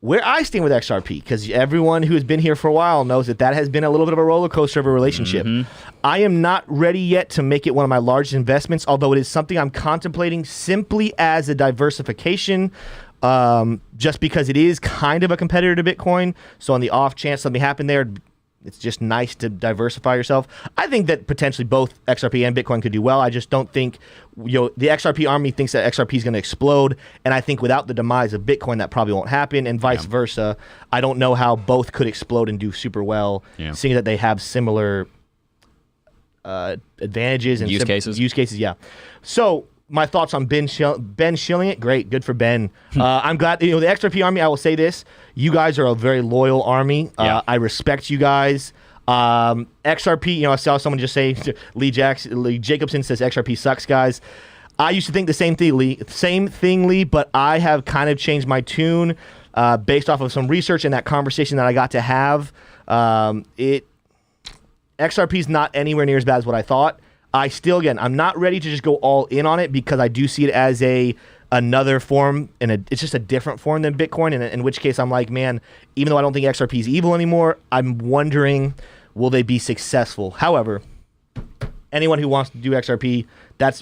where I stand with XRP, because everyone who has been here for a while knows that has been a little bit of a roller coaster of a relationship. I am not ready yet to make it one of my largest investments, although it is something I'm contemplating simply as a diversification, just because it is kind of a competitor to Bitcoin. So on the off chance something happened there, it's just nice to diversify yourself. I think that potentially both XRP and Bitcoin could do well. I just don't think the XRP army thinks that XRP is going to explode, and I think without the demise of Bitcoin, that probably won't happen, and vice versa. I don't know how both could explode and do super well, seeing that they have similar advantages and use cases. Use cases, yeah. So my thoughts on Ben shilling it, great, good for Ben. I'm glad, the XRP army, I will say this, you guys are a very loyal army. I respect you guys. XRP, I saw someone just say, Lee Jacobson says XRP sucks, guys. I used to think the same thing, Lee, but I have kind of changed my tune based off of some research and that conversation that I got to have. XRP is not anywhere near as bad as what I thought. I'm not ready to just go all in on it because I do see it as another form, and it's just a different form than Bitcoin, in which case I'm like, man, even though I don't think XRP is evil anymore, I'm wondering, will they be successful? However, anyone who wants to do XRP,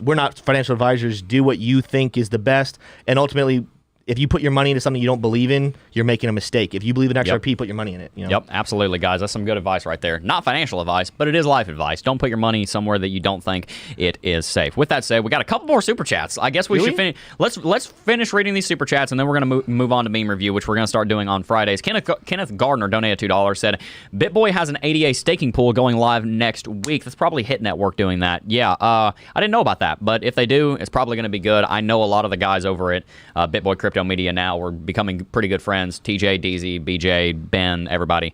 we're not financial advisors. Do what you think is the best, and ultimately, if you put your money into something you don't believe in, you're making a mistake. If you believe in XRP, put your money in it. Yep, absolutely, guys. That's some good advice right there. Not financial advice, but it is life advice. Don't put your money somewhere that you don't think it is safe. With that said, we got a couple more super chats. I guess we should finish. Let's finish reading these super chats, and then we're going to move on to meme review, which we're going to start doing on Fridays. Kenneth Gardner donated $2. Said BitBoy has an ADA staking pool going live next week. That's probably Hit Network doing that. Yeah, I didn't know about that, but if they do, it's probably going to be good. I know a lot of the guys over at BitBoy Crypto Media now. We're becoming pretty good friends. TJ, DZ, BJ, Ben, everybody.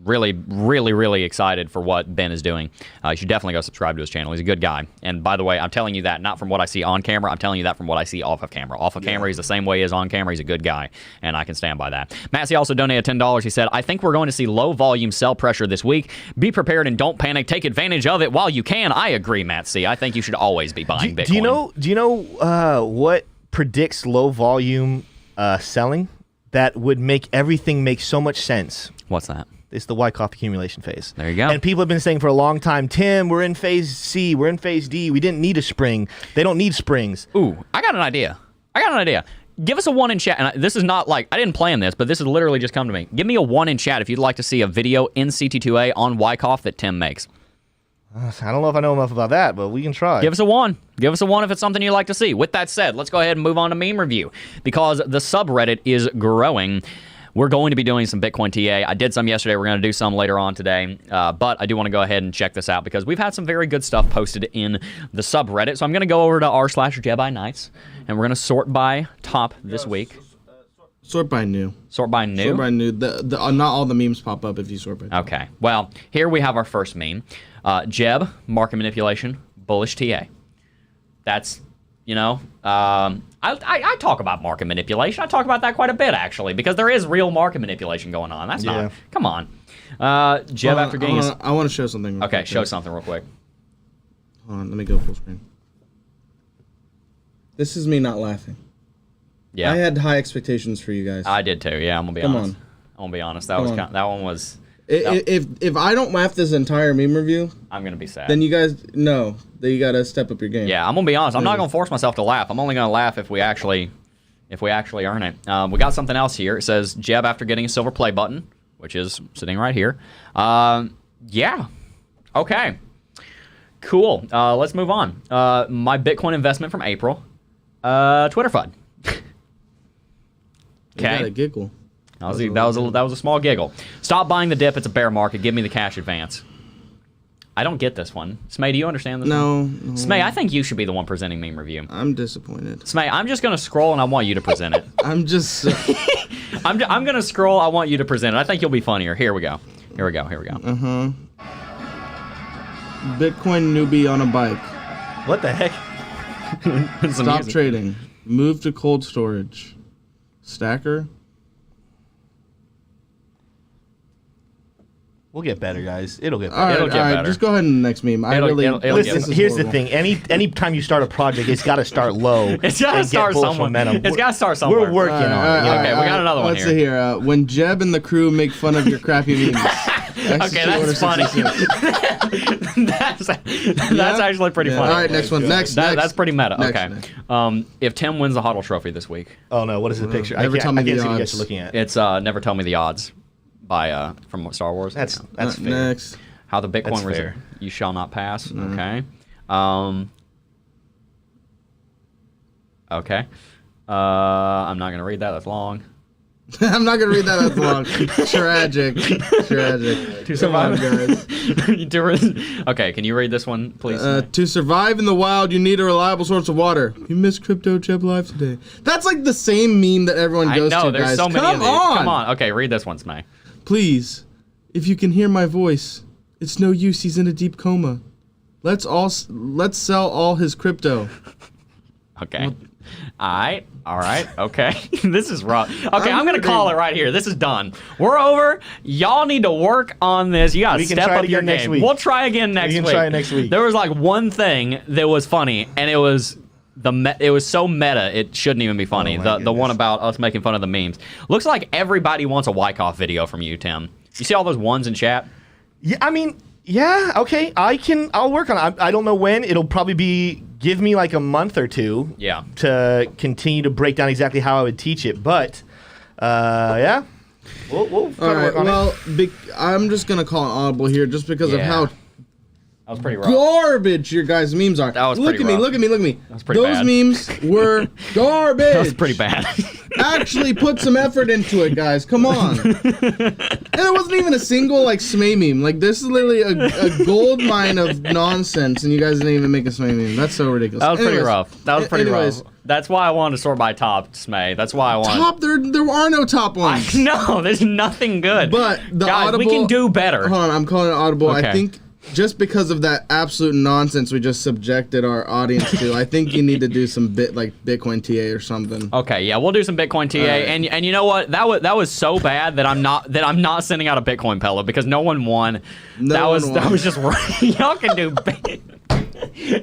Really, really, really excited for what Ben is doing. You should definitely go subscribe to his channel. He's a good guy. And by the way, I'm telling you that not from what I see on camera. I'm telling you that from what I see off of camera. Off of camera, he's the same way he is on camera. He's a good guy, and I can stand by that. Massey also donated $10. He said, I think we're going to see low volume sell pressure this week. Be prepared and don't panic. Take advantage of it while you can. I agree, Matt C. I think you should always be buying Bitcoin. Do you know what predicts low volume selling? That would make everything make so much sense. What's that? It's the Wyckoff accumulation phase. There you go. And people have been saying for a long time, Tim, we're in phase C, we're in phase D. We didn't need a spring. They don't need springs. Ooh, I got an idea. Give us a 1 in chat. And this is not like, I didn't plan this, but this has literally just come to me. Give me a 1 in chat if you'd like to see a video in CT2A on Wyckoff that Tim makes. I don't know if I know enough about that, but we can try. Give us a 1. Give us a 1 if it's something you'd like to see. With that said, let's go ahead and move on to meme review because the subreddit is growing. We're going to be doing some Bitcoin TA. I did some yesterday. We're going to do some later on today. But I do want to go ahead and check this out because we've had some very good stuff posted in the subreddit. So I'm going to go over to r/Jedi Knights, and we're going to sort by top this week. Sort by new. Sort by new? Sort by new. Not all the memes pop up if you sort by new. Okay. Well, here we have our first meme. Jeb, market manipulation, bullish TA. That's, I talk about market manipulation. I talk about that quite a bit, actually, because there is real market manipulation going on. That's not, come on. Jeb, after getting I want to show something real quick. Show something real quick. Hold on, let me go full screen. This is me not laughing. Yeah. I had high expectations for you guys. I did too, yeah, I'm going to be honest. I'm going to be honest. That one was... If I don't laugh this entire meme review, I'm gonna be sad. Then you guys know that you gotta step up your game. Yeah, I'm gonna be honest. I'm not gonna force myself to laugh. I'm only gonna laugh if we actually earn it. We got something else here. It says Jeb after getting a silver play button, which is sitting right here. Yeah. Okay. Cool. Let's move on. My Bitcoin investment from April. Twitter FUD. Okay. You got a giggle. That was a small giggle. Stop buying the dip. It's a bear market. Give me the cash advance. I don't get this one. Smay, do you understand this No. one? Smay, I think you should be the one presenting meme review. I'm disappointed. Smay, I'm just going to scroll and I want you to present it. I'm going to scroll. I want you to present it. I think you'll be funnier. Here we go. Bitcoin newbie on a bike. What the heck? Stop trading. Move to cold storage. Stacker. We'll get better, guys. It'll get All better. right, It'll get all right, better. just go ahead and next meme. Listen, here's the thing. Any time you start a project, it's got to start low. It's got to start somewhere. Momentum. It's got to start somewhere. We're working on it. Okay, we got another one Let's see here. When Jeb and the crew make fun of your crappy memes. Okay, that's funny. that's actually pretty funny. All right, next one. Next. That's pretty meta. Next, Okay. next. If Tim wins the Huddle Trophy this week, Oh no, what is the picture? Never tell me I can't the see what you guys odds. are looking at. it's Never Tell Me the Odds by from Star Wars. That's fair. Next. How the Bitcoin That's was. fair. You shall not pass. Mm-hmm. Okay. Okay. I'm not gonna read that. That's long. I'm not gonna read that. That's long. Tragic. Come on, guys. Okay, can you read this one, please? To survive in the wild, you need a reliable source of water. You missed Crypto Jeb Live today. That's like the same meme that everyone I goes know, to, there's guys. so many Come of these. on. Come on. Okay, read this one, Smay. Please, if you can hear my voice, it's no use. He's in a deep coma. Let's sell all his crypto. Okay. All right. Okay. This is rough. Okay, I'm gonna call it right here. This is done. We're over. Y'all need to work on this. You gotta step up your next game. week. We'll try again next week. We can try it next week. There was like one thing that was funny, and it was it was so meta it shouldn't even be funny. Oh, The one about us making fun of the memes. Looks like everybody wants a Wyckoff video from you, Tim. You see all those ones in chat? Yeah, I mean, yeah, okay. I'll work on it. I don't know when. It'll probably be, give me like a month or two. Yeah. To continue to break down exactly how I would teach it. But, yeah. We'll try All to right. work on Well, it. I'm just gonna call an audible here, just because of Yeah. how That was pretty rough. garbage your guys' memes are. That was look pretty at me, rough. look at me, look at me. was pretty Those bad. memes were garbage. That was pretty bad. Actually put some effort into it, guys. Come on. And it wasn't even a single like Smay meme. Like this is literally a gold mine of nonsense, and you guys didn't even make a Smay meme. That's so ridiculous. That was pretty Anyways, rough. That was pretty anyways, rough. That's why I wanted to sort by top, Smay. That's why I wanted. Top, there are no top ones. No, there's nothing good. But the guys, audible, we can do better. Hold on, I'm calling it audible. Okay. I think just because of that absolute nonsense we just subjected our audience to, I think you need to do some Bitcoin TA or something. Okay, yeah, we'll do some Bitcoin TA, right. and you know what? That was so bad that I'm not sending out a Bitcoin pellet because no one won. That was just right. Y'all can do.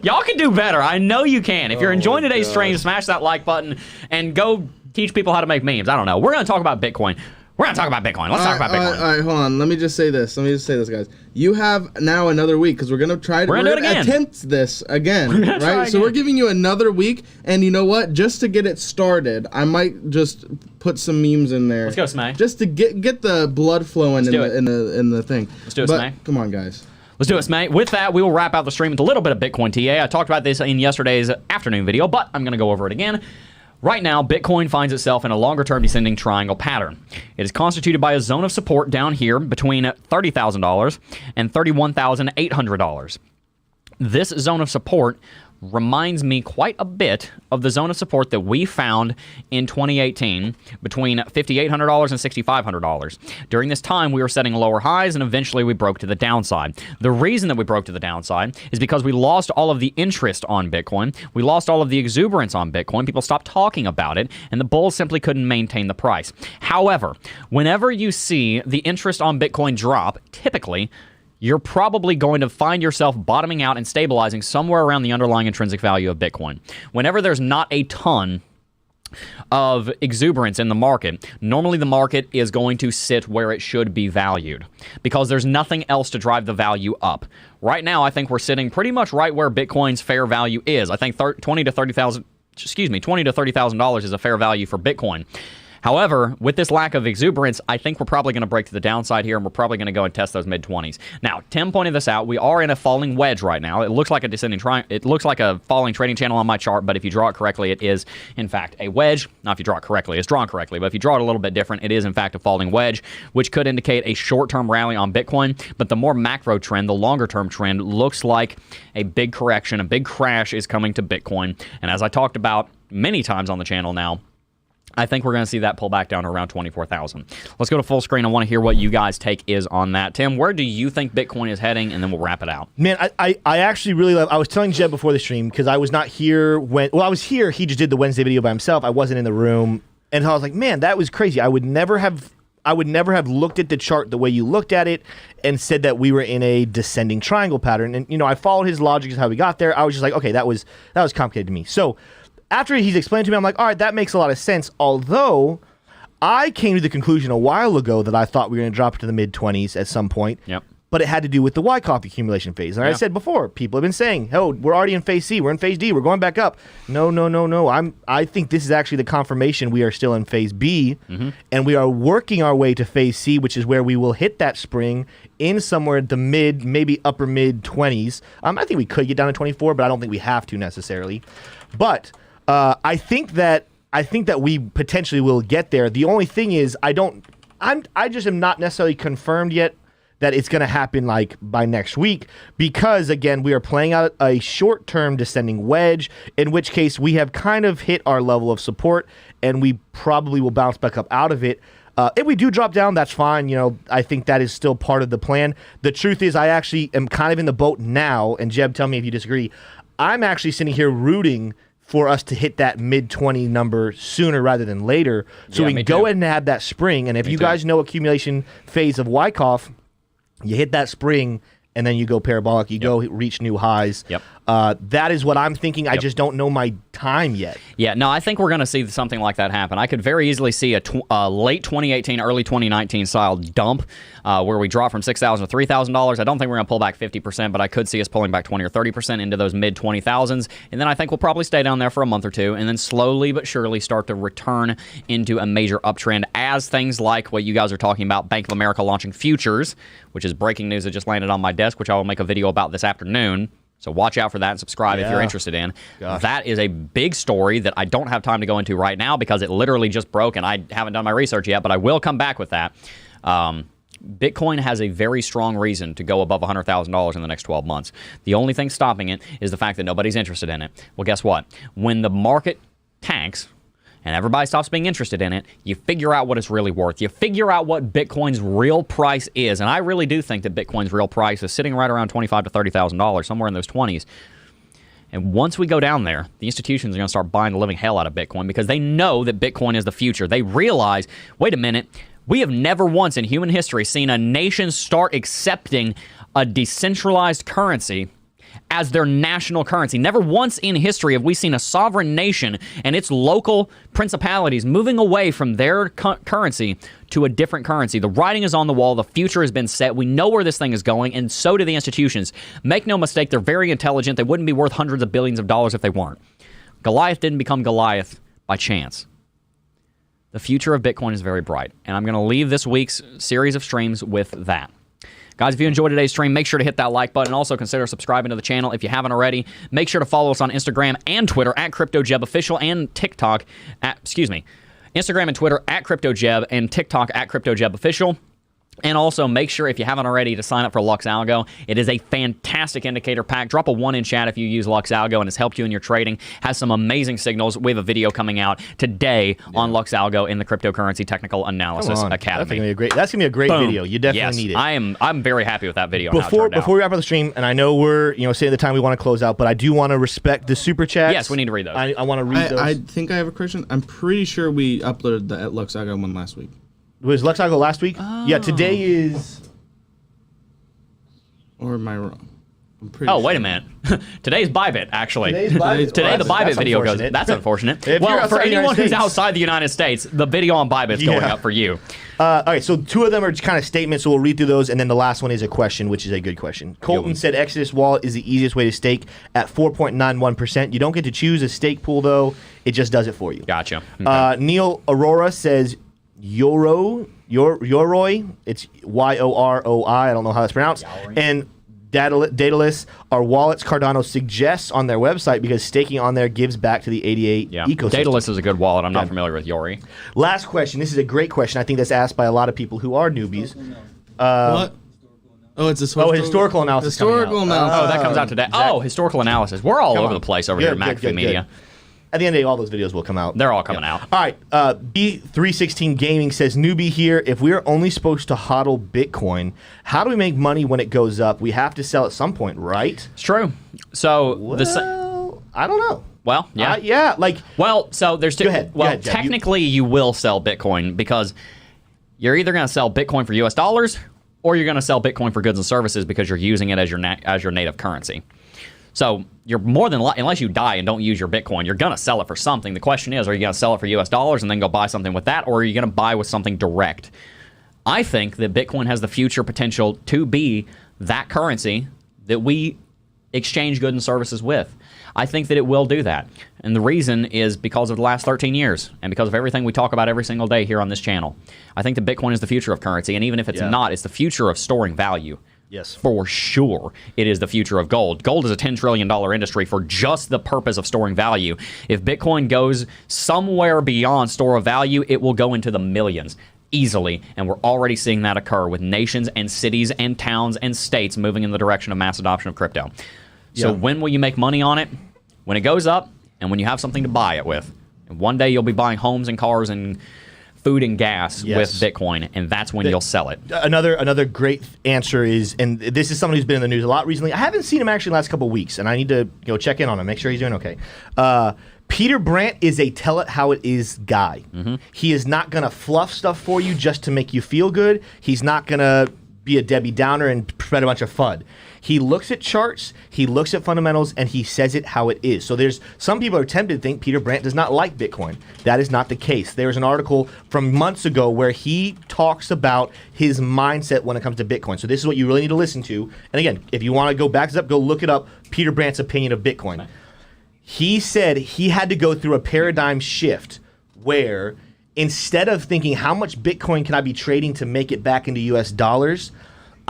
Y'all can do better. I know you can. If you're enjoying today's stream, smash that like button and go teach people how to make memes. I don't know. We're gonna talk about Bitcoin. Let's talk about Bitcoin. All right, hold on. Let me just say this, guys. You have now another week because we're gonna try to. We're gonna do it again. Attempt this again, right? So we're giving you another week, and you know what? Just to get it started, I might just put some memes in there. Let's go, Smay. Just to get the blood flowing in the thing. Let's do it, but, Smay. Come on, guys. Let's do it, Smay. With that, we will wrap out the stream with a little bit of Bitcoin TA. I talked about this in yesterday's afternoon video, but I'm going to go over it again. Right now, Bitcoin finds itself in a longer-term descending triangle pattern. It is constituted by a zone of support down here between $30,000 and $31,800. This zone of support reminds me quite a bit of the zone of support that we found in 2018 between $5,800 and $6,500. During this time, we were setting lower highs, and eventually we broke to the downside. The reason that we broke to the downside is because we lost all of the interest on Bitcoin. We lost all of the exuberance on Bitcoin. People stopped talking about it, and the bulls simply couldn't maintain the price. However, whenever you see the interest on Bitcoin drop, typically, you're probably going to find yourself bottoming out and stabilizing somewhere around the underlying intrinsic value of Bitcoin. Whenever there's not a ton of exuberance in the market, normally the market is going to sit where it should be valued because there's nothing else to drive the value up. Right now, I think we're sitting pretty much right where Bitcoin's fair value is. I think $20,000 to $30,000 is a fair value for Bitcoin. However, with this lack of exuberance, I think we're probably going to break to the downside here, and we're probably going to go and test those mid-20s. Now, Tim pointed this out. We are in a falling wedge right now. It looks like a descending triangle. It looks like a falling trading channel on my chart, but if you draw it correctly, it is, in fact, a wedge. Not if you draw it correctly. It's drawn correctly, but if you draw it a little bit different, it is, in fact, a falling wedge, which could indicate a short-term rally on Bitcoin. But the more macro trend, the longer-term trend, looks like a big correction, a big crash is coming to Bitcoin. And as I talked about many times on the channel now, I think we're going to see that pull back down to around 24,000. Let's go to full screen. I want to hear what you guys' take is on that. Tim, where do you think Bitcoin is heading? And then we'll wrap it out. Man, I actually really love. I was telling Jeb before the stream because I was not here when. Well, I was here. He just did the Wednesday video by himself. I wasn't in the room, and I was like, man, that was crazy. I would never have would never have looked at the chart the way you looked at it and said that we were in a descending triangle pattern. And, I followed his logic as how we got there. I was just like, okay, that was complicated to me. So after he's explained to me, I'm like, all right, that makes a lot of sense. Although I came to the conclusion a while ago that I thought we were going to drop it to the mid-20s at some point. Yep. But it had to do with the Wyckoff accumulation phase. And I said before, people have been saying, oh, we're already in phase C, we're in phase D, we're going back up. No. I think this is actually the confirmation we are still in phase B, and we are working our way to phase C, which is where we will hit that spring in somewhere at the mid, maybe upper mid-20s. I think we could get down to 24, but I don't think we have to necessarily. But I think that we potentially will get there. The only thing is, I just am not necessarily confirmed yet that it's going to happen like by next week, because again, we are playing out a short-term descending wedge, in which case we have kind of hit our level of support and we probably will bounce back up out of it. If we do drop down, that's fine. I think that is still part of the plan. The truth is, I actually am kind of in the boat now, and Jeb, tell me if you disagree. I'm actually sitting here rooting for us to hit that mid-20 number sooner rather than later, so we can go ahead and have that spring. And if you guys know accumulation phase of Wyckoff, you hit that spring, and then you go parabolic. You go reach new highs. Yep. That is what I'm thinking. I just don't know my time yet. Yeah, no, I think we're going to see something like that happen. I could very easily see a late 2018, early 2019 style dump where we drop from $6,000 to $3,000. I don't think we're going to pull back 50%, but I could see us pulling back 20 or 30% into those mid 20,000s. And then I think we'll probably stay down there for a month or two, and then slowly but surely start to return into a major uptrend as things like what you guys are talking about, Bank of America launching futures, which is breaking news that just landed on my desk, which I will make a video about this afternoon. So watch out for that and subscribe if you're interested in. Gosh. That is a big story that I don't have time to go into right now because it literally just broke and I haven't done my research yet, but I will come back with that. Bitcoin has a very strong reason to go above $100,000 in the next 12 months. The only thing stopping it is the fact that nobody's interested in it. Well, guess what? When the market tanks and everybody stops being interested in it, you figure out what it's really worth. You figure out what Bitcoin's real price is. And I really do think that Bitcoin's real price is sitting right around $25,000 to $30,000, somewhere in those 20s. And once we go down there, the institutions are going to start buying the living hell out of Bitcoin because they know that Bitcoin is the future. They realize, wait a minute, we have never once in human history seen a nation start accepting a decentralized currency as their national currency. Never once in history have we seen a sovereign nation and its local principalities moving away from their currency to a different currency. The writing is on the wall. The future has been set. We know where this thing is going, and so do the institutions. Make no mistake, they're very intelligent. They wouldn't be worth hundreds of billions of dollars if they weren't. Goliath didn't become Goliath by chance. The future of Bitcoin is very bright, and I'm going to leave this week's series of streams with that. Guys, if you enjoyed today's stream, make sure to hit that like button. Also, consider subscribing to the channel if you haven't already. Make sure to follow us on Instagram and Twitter at CryptoJebOfficial and TikTok at, Instagram and Twitter at CryptoJeb and TikTok at CryptoJebOfficial. And also, make sure, if you haven't already, to sign up for LuxAlgo. It is a fantastic indicator pack. Drop a 1 in chat if you use LuxAlgo and it's helped you in your trading. Has some amazing signals. We have a video coming out today on LuxAlgo in the Cryptocurrency Technical Analysis Academy. That's gonna be a great video. You definitely need it. I'm very happy with that video. Before we wrap up the stream, and I know we're saying the time we want to close out, but I do want to respect the super chats. Yes, we need to read those. I want to read those. I think I have a question. I'm pretty sure we uploaded the LuxAlgo one last week. Was LuxAlgo last week? Oh. Yeah, today is... Or am I wrong? Wait a minute. Today's Bybit, actually. Today the Bybit video goes... That's unfortunate. Well, for anyone who's outside the United States, the video on Bybit's going up for you. All right, so 2 of them are kind of statements, so we'll read through those, and then the last one is a question, which is a good question. Colton said Exodus Wallet is the easiest way to stake at 4.91%. You don't get to choose a stake pool, though. It just does it for you. Gotcha. Okay. Neil Aurora says... Yoroi, it's Yoroi, I don't know how that's pronounced, and Daedalus are wallets Cardano suggests on their website because staking on there gives back to the 88 ecosystem. Daedalus is a good wallet. I'm not familiar with Yori. Last question. This is a great question. I think that's asked by a lot of people who are newbies. What? Oh, it's historical analysis. Historical analysis. Oh, that comes out today. Exactly. Oh, historical analysis. We're all over the place over here at McAfee Media. At the end of the day, all those videos will come out. They're all coming out. All right. B316 Gaming says, newbie here, if we're only supposed to hodl Bitcoin, how do we make money when it goes up? We have to sell at some point, right? It's true. So I don't know. Well, yeah. So there's two. Go ahead, technically, you will sell Bitcoin because you're either going to sell Bitcoin for US dollars or you're going to sell Bitcoin for goods and services because you're using it as your native currency. So you're more than unless you die and don't use your Bitcoin, you're going to sell it for something. The question is, are you going to sell it for US dollars and then go buy something with that, or are you going to buy with something direct? I think that Bitcoin has the future potential to be that currency that we exchange goods and services with. I think that it will do that. And the reason is because of the last 13 years and because of everything we talk about every single day here on this channel. I think that Bitcoin is the future of currency, and even if it's not, it's the future of storing value. Yes. For sure, it is the future of gold. Gold is a $10 trillion industry for just the purpose of storing value. If Bitcoin goes somewhere beyond store of value, it will go into the millions easily, and we're already seeing that occur with nations and cities and towns and states moving in the direction of mass adoption of crypto. So when will you make money on it? When it goes up and when you have something to buy it with. And one day you'll be buying homes and cars and food and gas with Bitcoin, and that's when you'll sell it. Another great answer is, and this is someone who's been in the news a lot recently. I haven't seen him actually the last couple of weeks, and I need to go check in on him, make sure he's doing okay. Peter Brandt is a tell it how it is guy. He is not going to fluff stuff for you just to make you feel good. He's not going to be a Debbie Downer and spread a bunch of FUD. He looks at charts, he looks at fundamentals, and he says it how it is. So there's some people are tempted to think Peter Brandt does not like Bitcoin. That is not the case. There's an article from months ago where he talks about his mindset when it comes to Bitcoin. So this is what you really need to listen to. And again, if you want to go back up, go look it up, Peter Brandt's opinion of Bitcoin. He said he had to go through a paradigm shift where instead of thinking how much Bitcoin can I be trading to make it back into US dollars,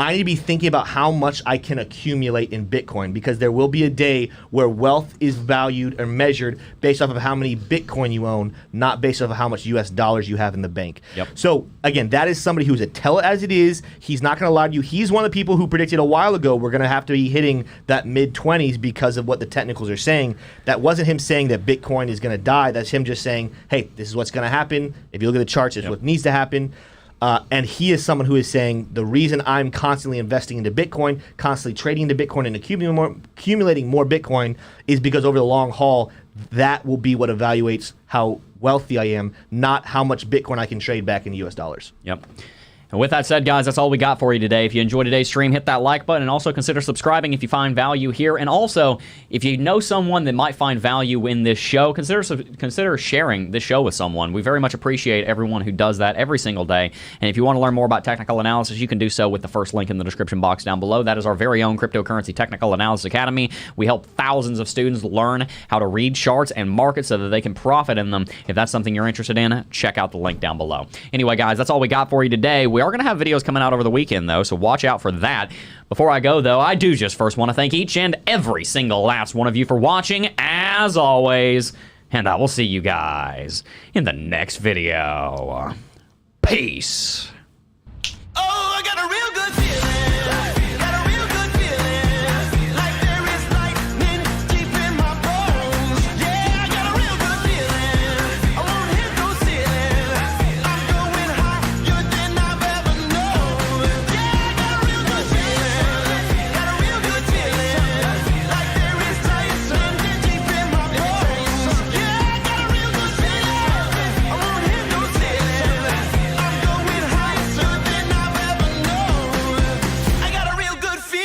I need to be thinking about how much I can accumulate in Bitcoin, because there will be a day where wealth is valued or measured based off of how many Bitcoin you own, not based off of how much US dollars you have in the bank. So again, that is somebody who's a tell it as it is. He's not going to lie to you. He's one of the people who predicted a while ago we're going to have to be hitting that mid-20s because of what the technicals are saying. That wasn't him saying that Bitcoin is going to die. That's him just saying, hey, this is what's going to happen. If you look at the charts, it's what needs to happen. And he is someone who is saying the reason I'm constantly investing into Bitcoin, constantly trading into Bitcoin and accumulating more Bitcoin is because over the long haul, that will be what evaluates how wealthy I am, not how much Bitcoin I can trade back into US dollars. And with that said, guys, that's all we got for you today. If you enjoyed today's stream, hit that like button, and also consider subscribing if you find value here. And also, if you know someone that might find value in this show, consider sharing this show with someone. We very much appreciate everyone who does that every single day. And if you want to learn more about technical analysis, you can do so with the first link in the description box down below. That is our very own Cryptocurrency Technical Analysis Academy. We help thousands of students learn how to read charts and markets so that they can profit in them. If that's something you're interested in, check out the link down below. Anyway, guys, that's all we got for you today. We are going to have videos coming out over the weekend, though, so watch out for that. Before I go, though, I do just first want to thank each and every single last one of you for watching, as always, and I will see you guys in the next video. Peace.